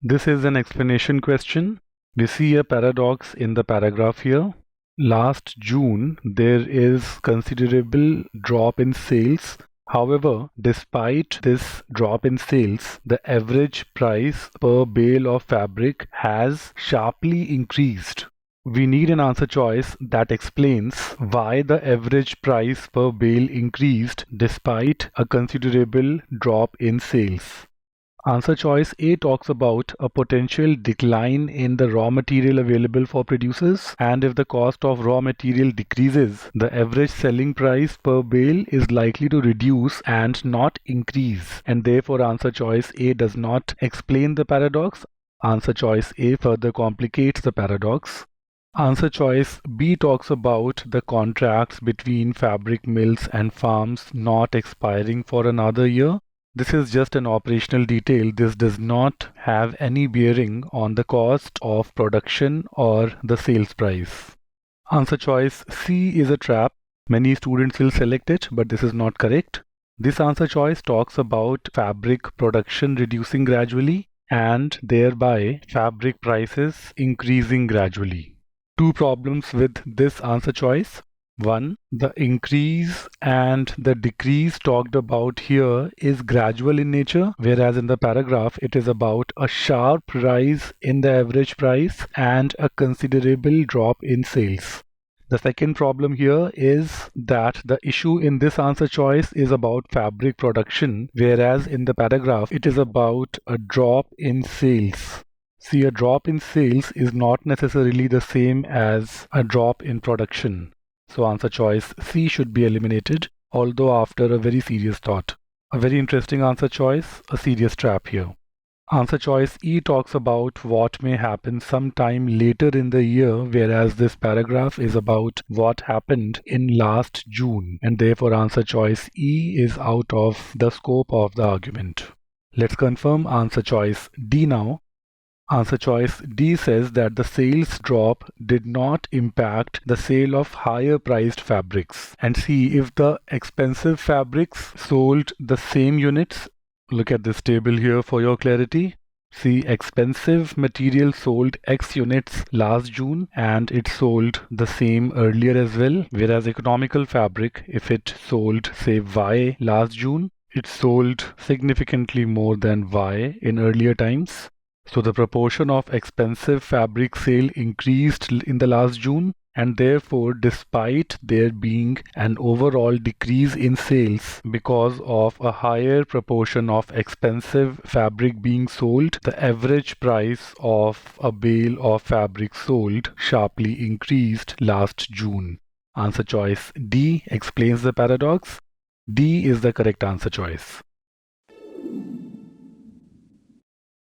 This is an explanation question. We see a paradox in the paragraph here. Last June, there is considerable drop in sales. However, despite this drop in sales, the average price per bale of fabric has sharply increased. We need an answer choice that explains why the average price per bale increased despite a considerable drop in sales. Answer choice A talks about a potential decline in the raw material available for producers, and if the cost of raw material decreases, the average selling price per bale is likely to reduce and not increase, and therefore answer choice A does not explain the paradox. Answer choice A further complicates the paradox. Answer choice B talks about the contracts between fabric mills and farms not expiring for another year. This is just an operational detail. This does not have any bearing on the cost of production or the sales price. Answer choice C is a trap. Many students will select it, but this is not correct. This answer choice talks about fabric production reducing gradually and thereby fabric prices increasing gradually. Two problems with this answer choice. One, the increase and the decrease talked about here is gradual in nature, whereas in the paragraph it is about a sharp rise in the average price and a considerable drop in sales. The second problem here is that the issue in this answer choice is about fabric production, whereas in the paragraph it is about a drop in sales. See, a drop in sales is not necessarily the same as a drop in production. So answer choice C should be eliminated, although after a very serious thought. A very interesting answer choice, a serious trap here. Answer choice E talks about what may happen sometime later in the year, whereas this paragraph is about what happened in last June, and therefore answer choice E is out of the scope of the argument. Let's confirm answer choice D now. Answer choice D says that the sales drop did not impact the sale of higher priced fabrics. And see, if the expensive fabrics sold the same units, look at this table here for your clarity. See, expensive material sold X units last June and it sold the same earlier as well. Whereas economical fabric, if it sold say Y last June, it sold significantly more than Y in earlier times. So the proportion of expensive fabric sale increased in the last June, and therefore despite there being an overall decrease in sales because of a higher proportion of expensive fabric being sold, the average price of a bale of fabric sold sharply increased last June. Answer choice D explains the paradox. D is the correct answer choice.